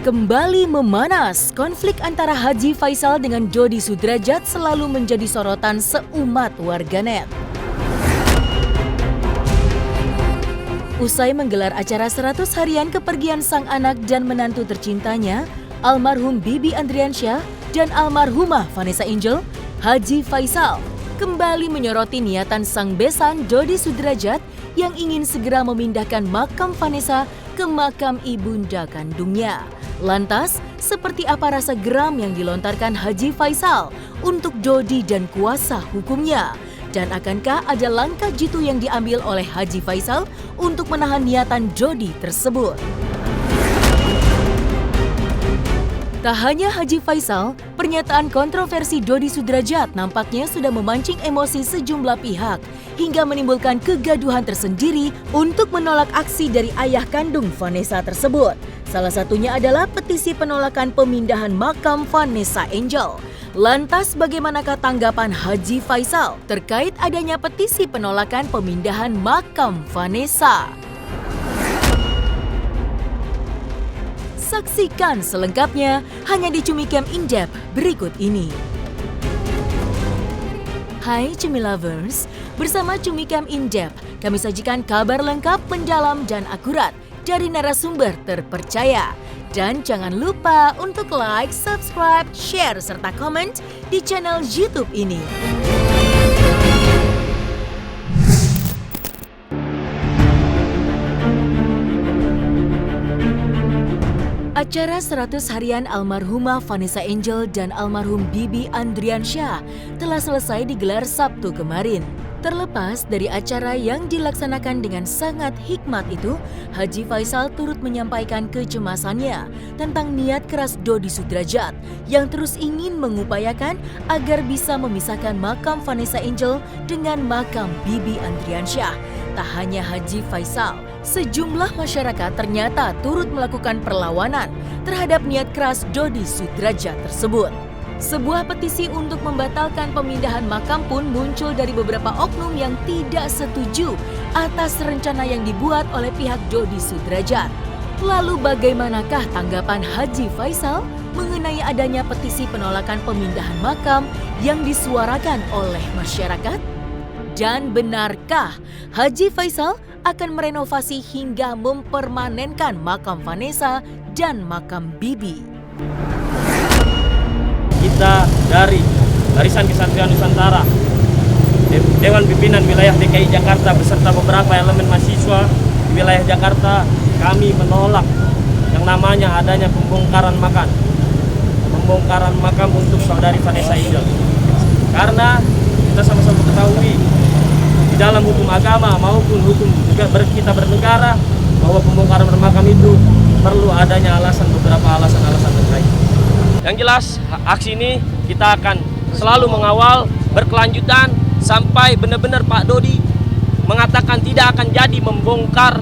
Kembali memanas, konflik antara Haji Faisal dengan Dodi Sudrajat selalu menjadi sorotan seumat warganet. Usai menggelar acara 100 harian kepergian sang anak dan menantu tercintanya, almarhum Bibi Andriansyah dan almarhumah Vanessa Angel, Haji Faisal kembali menyoroti niatan sang besan Dodi Sudrajat yang ingin segera memindahkan makam Vanessa ke makam ibunda kandungnya. Lantas, seperti apa rasa geram yang dilontarkan Haji Faisal untuk Dodi dan kuasa hukumnya? Dan akankah ada langkah jitu yang diambil oleh Haji Faisal untuk menahan niatan Dodi tersebut? Tak hanya Haji Faisal, pernyataan kontroversi Dodi Sudrajat nampaknya sudah memancing emosi sejumlah pihak hingga menimbulkan kegaduhan tersendiri untuk menolak aksi dari ayah kandung Vanessa tersebut. Salah satunya adalah petisi penolakan pemindahan makam Vanessa Angel. Lantas bagaimanakah tanggapan Haji Faisal terkait adanya petisi penolakan pemindahan makam Vanessa? Saksikan selengkapnya hanya di Cumi Camp In-Depth berikut ini. Hai Cumi Lovers, bersama Cumi Camp In-Depth kami sajikan kabar lengkap, mendalam dan akurat dari narasumber terpercaya. Dan jangan lupa untuk like, subscribe, share serta komen di channel YouTube ini. Acara 100 harian almarhumah Vanessa Angel dan almarhum Bibi Andriansyah telah selesai digelar Sabtu kemarin. Terlepas dari acara yang dilaksanakan dengan sangat hikmat itu, Haji Faisal turut menyampaikan kecemasannya tentang niat keras Dodi Sudrajat yang terus ingin mengupayakan agar bisa memisahkan makam Vanessa Angel dengan makam Bibi Andriansyah. Tak hanya Haji Faisal, sejumlah masyarakat ternyata turut melakukan perlawanan terhadap niat keras Dodi Sudrajat tersebut. Sebuah petisi untuk membatalkan pemindahan makam pun muncul dari beberapa oknum yang tidak setuju atas rencana yang dibuat oleh pihak Dodi Sudrajat. Lalu bagaimanakah tanggapan Haji Faisal mengenai adanya petisi penolakan pemindahan makam yang disuarakan oleh masyarakat? Dan benarkah Haji Faisal akan merenovasi hingga mempermanenkan makam Vanessa dan makam Bibi? Kita dari Barisan Kesatria Nusantara, Dewan Pimpinan Wilayah DKI Jakarta beserta beberapa elemen mahasiswa di wilayah Jakarta, kami menolak yang namanya adanya pembongkaran makam untuk saudari Vanessa Angel. Karena kita sama-sama ketahui di dalam hukum agama maupun hukum kita bernegara bahwa pembongkaran makam itu perlu adanya beberapa alasan terkait. Yang jelas, aksi ini kita akan selalu mengawal berkelanjutan sampai benar-benar Pak Dodi mengatakan tidak akan jadi membongkar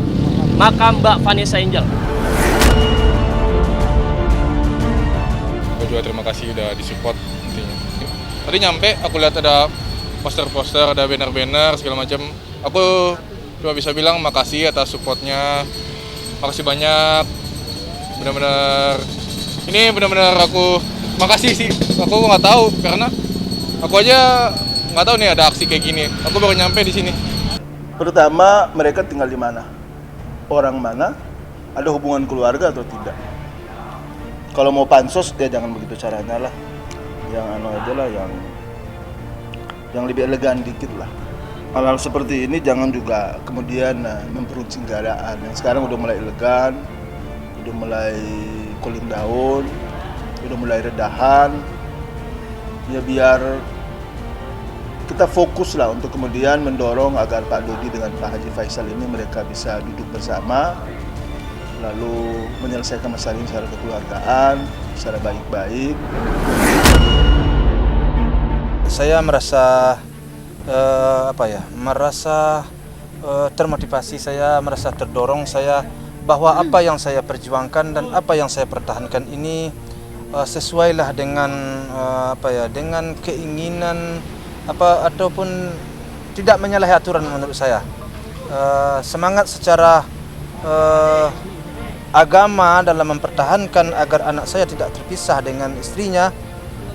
makam Mbak Vanessa Angel. Aku juga terima kasih udah disupport intinya. Tadi nyampe aku lihat ada poster-poster, ada banner-banner segala macam. Aku cuma bisa bilang makasih atas supportnya. Makasih banyak. Benar-benar aku makasih sih. Aku nggak tahu karena aku aja nggak tahu nih ada aksi kayak gini. Aku baru nyampe di sini. Pertama, mereka tinggal di mana? Orang mana? Ada hubungan keluarga atau tidak? Kalau mau pansos ya jangan begitu caranya lah. Yang aja lah, yang lebih elegan dikit lah. Hal-hal seperti ini jangan juga kemudian memperuncing keadaan. Yang sekarang udah mulai elegan, udah mulai cooling down, udah mulai redahan. Ya biar kita fokus lah untuk kemudian mendorong agar Pak Dodi dengan Pak Haji Faisal ini mereka bisa duduk bersama, lalu menyelesaikan masalah ini secara kekeluargaan, secara baik-baik. Saya merasa termotivasi, saya merasa terdorong bahwa apa yang saya perjuangkan dan apa yang saya pertahankan ini sesuailah dengan dengan keinginan ataupun tidak menyalahi aturan menurut saya. Semangat secara agama dalam mempertahankan agar anak saya tidak terpisah dengan istrinya,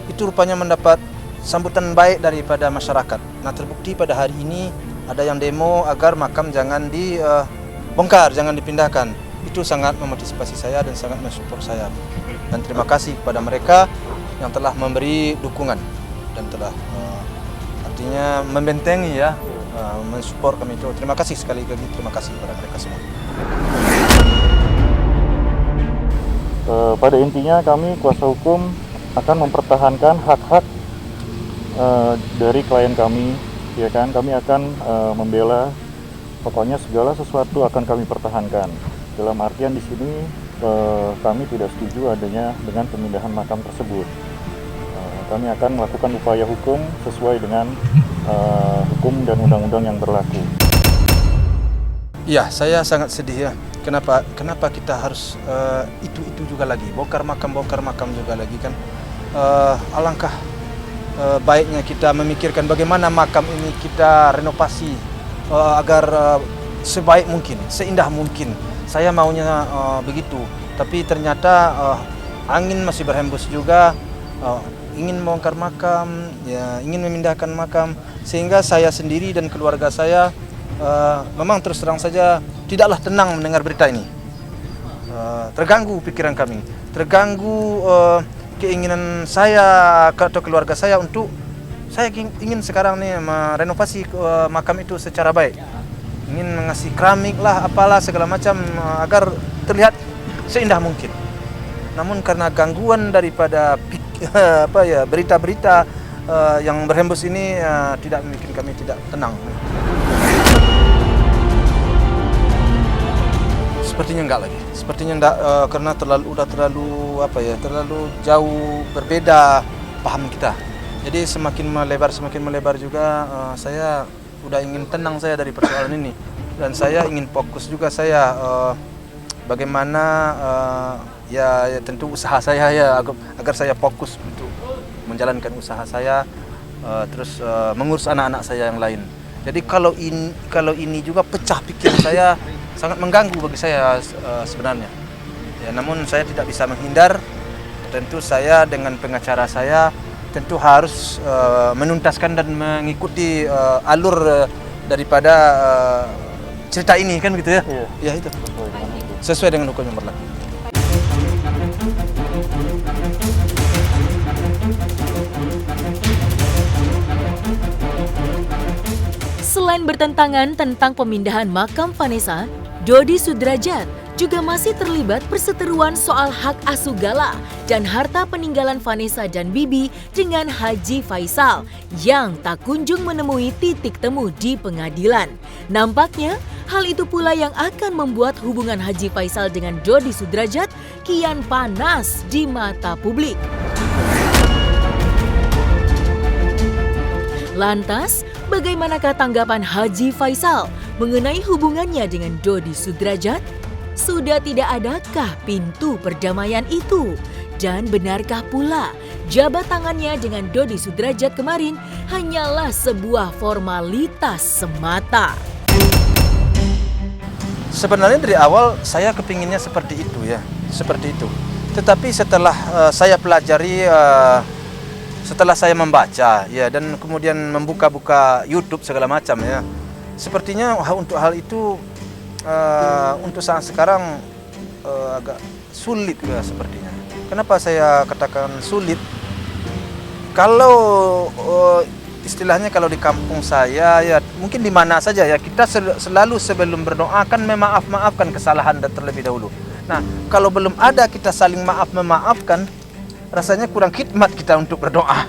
itu rupanya mendapat sambutan baik daripada masyarakat. Nah, terbukti pada hari ini ada yang demo agar makam jangan dibongkar, jangan dipindahkan. Itu sangat memotivasi saya dan sangat mensupport saya. Dan terima kasih kepada mereka yang telah memberi dukungan dan telah artinya membentengi ya, mensupport kami itu. Terima kasih sekali lagi, terima kasih kepada mereka semua. Pada intinya kami kuasa hukum akan mempertahankan hak-hak dari klien kami, ya kan? Kami akan membela, pokoknya segala sesuatu akan kami pertahankan. Dalam artian di sini kami tidak setuju adanya dengan pemindahan makam tersebut. Kami akan melakukan upaya hukum sesuai dengan hukum dan undang-undang yang berlaku. Iya, saya sangat sedih ya. Kenapa kita harus itu juga lagi, bongkar makam juga lagi kan? Alangkah baiknya kita memikirkan bagaimana makam ini kita renovasi agar sebaik mungkin, seindah mungkin. Saya maunya begitu, tapi ternyata angin masih berhembus juga, ingin membongkar makam, ya, ingin memindahkan makam, sehingga saya sendiri dan keluarga saya memang terus terang saja tidaklah tenang mendengar berita ini. Terganggu pikiran kami, terganggu keinginan saya atau keluarga saya untuk saya ingin sekarang nih merenovasi makam itu secara baik. Ingin mengasih keramik lah, apalah segala macam agar terlihat seindah mungkin. Namun karena gangguan daripada berita-berita yang berhembus ini tidak membuat kami tidak tenang. Sepertinya enggak lagi. Sepertinya enggak karena terlalu jauh berbeda paham kita. Jadi semakin melebar juga saya udah ingin tenang saya dari persoalan ini, dan saya ingin fokus juga saya bagaimana ya tentu usaha saya ya agar saya fokus untuk menjalankan usaha saya, terus mengurus anak-anak saya yang lain. Jadi kalau ini juga pecah pikiran saya, sangat mengganggu bagi saya sebenarnya. Ya, namun saya tidak bisa menghindar. Tentu saya dengan pengacara saya tentu harus menuntaskan dan mengikuti alur daripada cerita ini kan gitu ya. Iya. Ya itu. Sesuai dengan hukum yang berlaku. Selain bertentangan tentang pemindahan makam Vanessa, Dodi Sudrajat juga masih terlibat perseteruan soal hak asuh Gala dan harta peninggalan Vanessa dan Bibi dengan Haji Faisal yang tak kunjung menemui titik temu di pengadilan. Nampaknya hal itu pula yang akan membuat hubungan Haji Faisal dengan Dodi Sudrajat kian panas di mata publik. Lantas, bagaimanakah tanggapan Haji Faisal mengenai hubungannya dengan Dodi Sudrajat? Sudah tidak adakah pintu perdamaian itu? Dan benarkah pula jabat tangannya dengan Dodi Sudrajat kemarin hanyalah sebuah formalitas semata? Sebenarnya dari awal saya kepinginnya seperti itu ya, seperti itu. Tetapi setelah saya pelajari, setelah saya membaca ya dan kemudian membuka-buka YouTube segala macam ya, sepertinya untuk hal itu untuk saat sekarang agak sulit ya sepertinya. Kenapa saya katakan sulit? Kalau istilahnya kalau di kampung saya ya mungkin di mana saja ya kita selalu sebelum berdoa kan memaafkan kesalahan dan terlebih dahulu. Nah, kalau belum ada kita saling memaafkan, rasanya kurang khidmat kita untuk berdoa.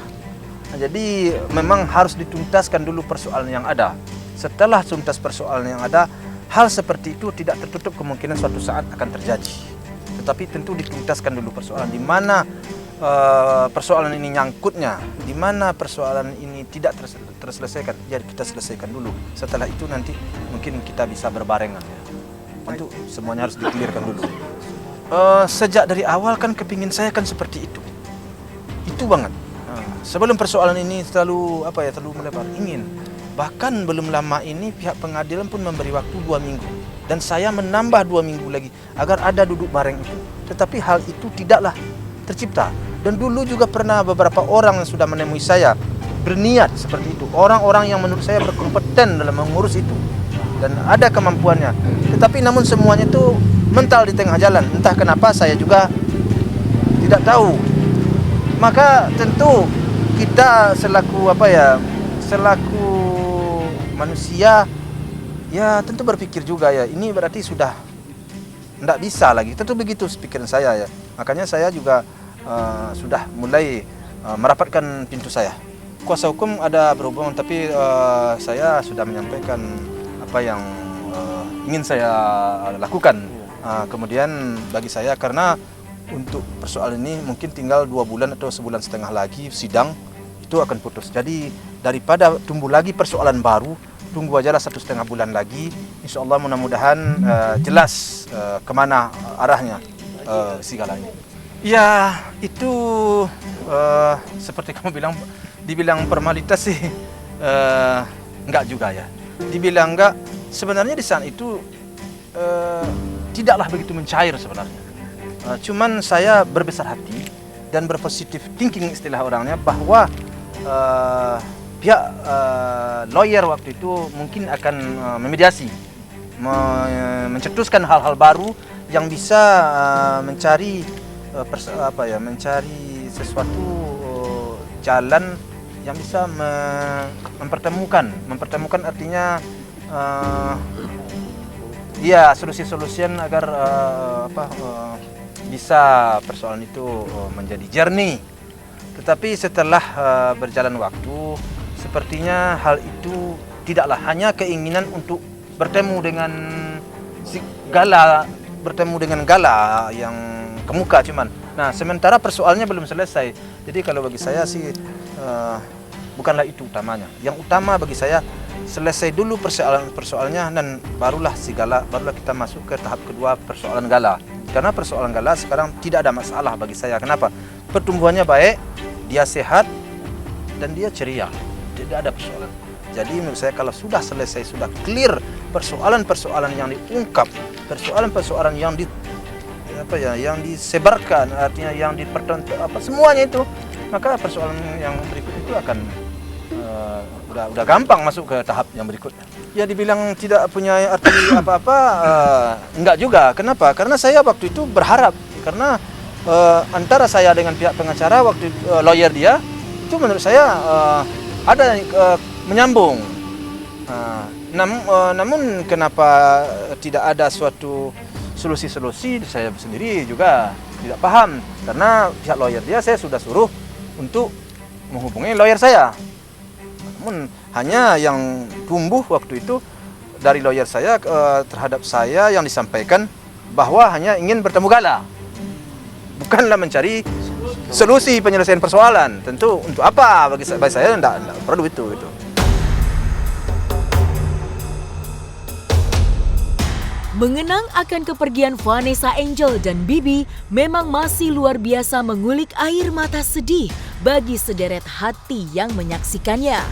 Nah, jadi memang harus dituntaskan dulu persoalan yang ada. Setelah tuntas persoalan yang ada, hal seperti itu tidak tertutup kemungkinan suatu saat akan terjadi. Tetapi tentu dituntaskan dulu persoalan di mana persoalan ini nyangkutnya, di mana persoalan ini tidak terselesaikan, ya kita selesaikan dulu. Setelah itu nanti mungkin kita bisa berbarengan. Ya. Tentu semuanya harus dikelirkan dulu. Sejak dari awal kan kepingin saya kan seperti itu banget. Sebelum persoalan ini terlalu melebar, ingin. Bahkan belum lama ini pihak pengadilan pun memberi waktu 2 minggu dan saya menambah 2 minggu lagi agar ada duduk bareng itu. Tetapi hal itu tidaklah tercipta. Dan dulu juga pernah beberapa orang yang sudah menemui saya berniat seperti itu. Orang-orang yang menurut saya berkompeten dalam mengurus itu dan ada kemampuannya. Tetapi namun semuanya itu mental di tengah jalan. Entah kenapa saya juga tidak tahu. Maka tentu kita selaku selaku manusia ya tentu berpikir juga ya, ini berarti sudah tidak bisa lagi. Tentu begitu pikiran saya ya. Makanya saya juga sudah mulai merapatkan pintu saya. Kuasa hukum ada berhubungan, tapi saya sudah menyampaikan apa yang ingin saya lakukan. Kemudian bagi saya, karena untuk persoalan ini mungkin tinggal 2 bulan atau sebulan setengah lagi sidang itu akan putus. Jadi daripada tumbuh lagi persoalan baru, tunggu aja lah 1,5 bulan lagi. Insya Allah mudah-mudahan jelas kemana arahnya segalanya. Ya itu seperti kamu bilang, dibilang formalitas sih enggak juga ya. Dibilang enggak, sebenarnya di saat itu tidaklah begitu mencair sebenarnya. Cuman saya berbesar hati dan berpositif thinking istilah orangnya, bahwa pihak lawyer waktu itu mungkin akan memediasi, mencetuskan hal-hal baru yang bisa mencari mencari sesuatu jalan yang bisa mempertemukan artinya ya solusi-solusi agar bisa persoalan itu menjadi jernih. Tetapi setelah berjalan waktu, sepertinya hal itu tidaklah hanya keinginan untuk bertemu dengan Gala yang kemuka cuman. Nah, sementara persoalannya belum selesai. Jadi kalau bagi saya sih bukanlah itu utamanya. Yang utama bagi saya selesai dulu persoalannya, dan barulah barulah kita masuk ke tahap kedua, persoalan Gala. Karena persoalan Gala sekarang tidak ada masalah bagi saya. Kenapa? Pertumbuhannya baik, dia sehat, dan dia ceria. Tidak ada persoalan. Jadi menurut saya kalau sudah selesai, sudah clear persoalan-persoalan yang diungkap, persoalan-persoalan yang yang disebarkan, artinya yang semuanya itu, maka persoalan yang berikut itu akan udah gampang masuk ke tahap yang berikutnya. Ya dibilang tidak punya arti apa-apa, enggak juga. Kenapa? Karena saya waktu itu berharap, karena antara saya dengan pihak pengacara waktu lawyer dia itu menurut saya ada menyambung. Namun kenapa tidak ada suatu solusi-solusi, saya sendiri juga tidak paham. Karena pihak lawyer dia saya sudah suruh untuk menghubungi lawyer saya. Namun hanya yang tumbuh waktu itu dari lawyer saya terhadap saya yang disampaikan bahwa hanya ingin bertemu Gala, bukanlah mencari solusi penyelesaian persoalan. Tentu untuk apa bagi saya tidak perlu itu. Mengenang akan kepergian Vanessa Angel dan Bibi memang masih luar biasa mengulik air mata sedih bagi sederet hati yang menyaksikannya.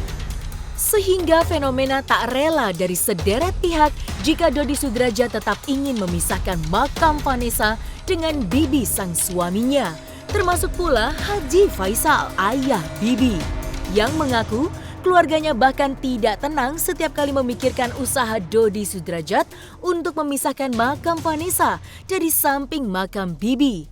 Sehingga fenomena tak rela dari sederet pihak jika Dodi Sudrajat tetap ingin memisahkan makam Vanessa dengan Bibi sang suaminya. Termasuk pula Haji Faisal, ayah Bibi, yang mengaku keluarganya bahkan tidak tenang setiap kali memikirkan usaha Dodi Sudrajat untuk memisahkan makam Vanessa dari samping makam Bibi.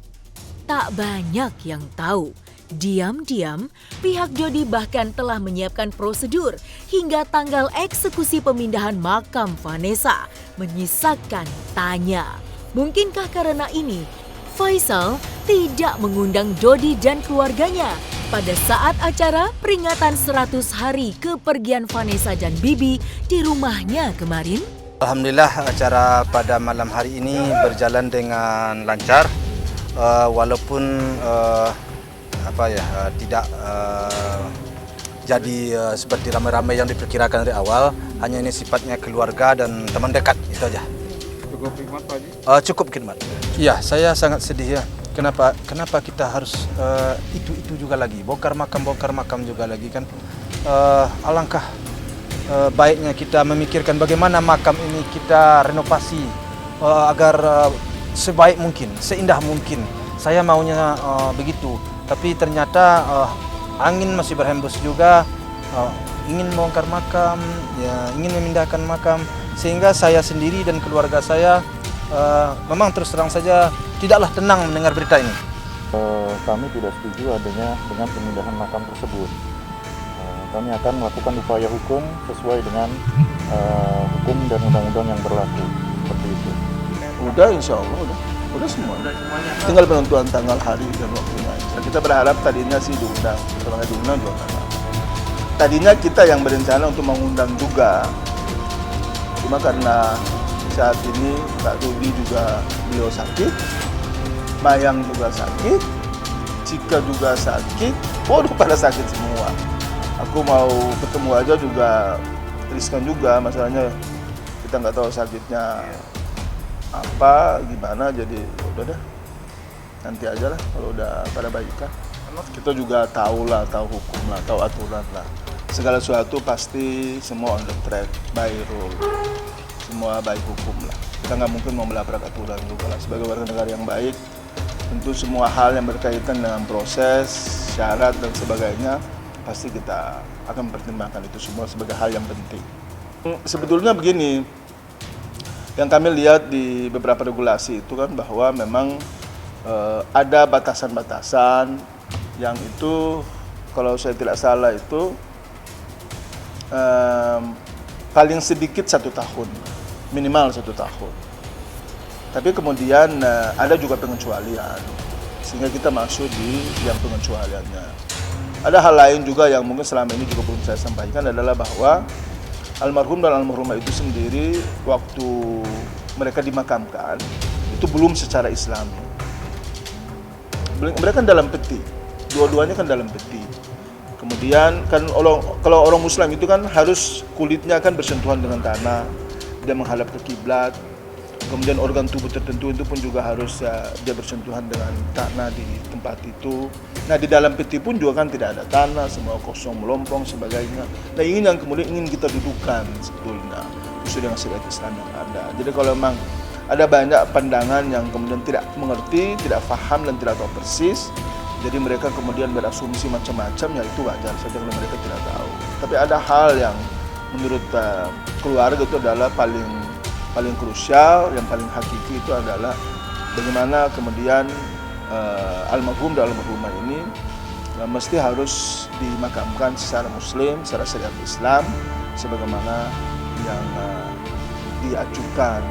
Tak banyak yang tahu, diam-diam pihak Dodi bahkan telah menyiapkan prosedur hingga tanggal eksekusi pemindahan makam Vanessa menyisakan tanya. Mungkinkah karena ini Faisal tidak mengundang Dodi dan keluarganya pada saat acara peringatan 100 hari kepergian Vanessa dan Bibi di rumahnya kemarin? Alhamdulillah acara pada malam hari ini berjalan dengan lancar, walaupun tidak jadi seperti ramai-ramai yang diperkirakan dari awal. Hanya ini sifatnya keluarga dan teman dekat, itu aja. Cukup khidmat Pak Haji? Cukup khidmat. Iya, saya sangat sedih ya. Kenapa kita harus itu juga lagi, bongkar makam juga lagi kan? Alangkah baiknya kita memikirkan bagaimana makam ini kita renovasi agar sebaik mungkin, seindah mungkin. Saya maunya begitu, tapi ternyata angin masih berhembus juga, ingin membongkar makam, ya, ingin memindahkan makam, sehingga saya sendiri dan keluarga saya memang terus terang saja tidaklah tenang mendengar berita ini. Kami tidak setuju adanya dengan pemindahan makam tersebut. Kami akan melakukan upaya hukum sesuai dengan hukum dan undang-undang yang berlaku, seperti itu. Udah, insya Allah udah semua. Tinggal penentuan tanggal, hari dan waktunya. Kita berharap tadinya sih diundang, setelah diundang juga kan. Tadinya kita yang berencana untuk mengundang juga, cuma karena saat ini Pak Rudi juga beliau sakit, Mayang juga sakit, Cika juga sakit, waduh pada sakit semua. Aku mau ketemu aja juga riskan juga, masalahnya kita nggak tahu sakitnya apa gimana, jadi udah deh nanti aja lah kalau udah pada baikan. Kita juga tahu hukum lah, tahu aturan lah, segala sesuatu pasti semua on the track, by rule, semua baik hukum lah. Kita nggak mungkin mau melabrak aturan juga lah. Sebagai warga negara yang baik, tentu semua hal yang berkaitan dengan proses, syarat dan sebagainya pasti kita akan mempertimbangkan itu semua sebagai hal yang penting. Sebetulnya begini, yang kami lihat di beberapa regulasi itu kan bahwa memang ada batasan-batasan yang itu kalau saya tidak salah itu paling sedikit 1 tahun, minimal 1 tahun. Tapi kemudian ada juga pengecualian, sehingga kita masuk di yang pengecualiannya. Ada hal lain juga yang mungkin selama ini juga belum saya sampaikan adalah bahwa almarhum dan almarhumah itu sendiri waktu mereka dimakamkan itu belum secara Islami. Mereka kan dalam peti, dua-duanya kan dalam peti. Kemudian kan kalau orang Muslim itu kan harus kulitnya kan bersentuhan dengan tanah, dia menghadap ke kiblat. Kemudian organ tubuh tertentu itu pun juga harus dia bersentuhan dengan tanah di tempat itu. Nah di dalam peti pun juga kan tidak ada tanah, semua kosong, melompong, sebagainya. Nah ini yang kemudian ingin kita dudukan sebetulnya, sesuai dengan syariat Islam yang ada. Jadi kalau memang ada banyak pandangan yang kemudian tidak mengerti, tidak paham dan tidak tahu persis, jadi mereka kemudian berasumsi macam-macam, ya itu wajar saja kalau mereka tidak tahu. Tapi ada hal yang menurut keluarga itu adalah paling krusial, yang paling hakiki itu adalah bagaimana kemudian almarhum dan almarhumah ini mesti harus dimakamkan secara Muslim, secara syariat Islam, sebagaimana yang diajukan.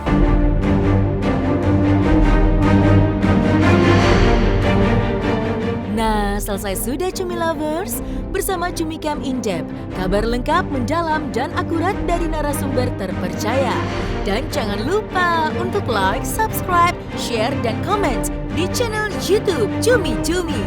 Nah, selesai sudah Cumi Lovers? Bersama Cumi Cam In-Depth, kabar lengkap, mendalam, dan akurat dari narasumber terpercaya. Dan jangan lupa untuk like, subscribe, share, dan komen di channel YouTube Cumi Cumi.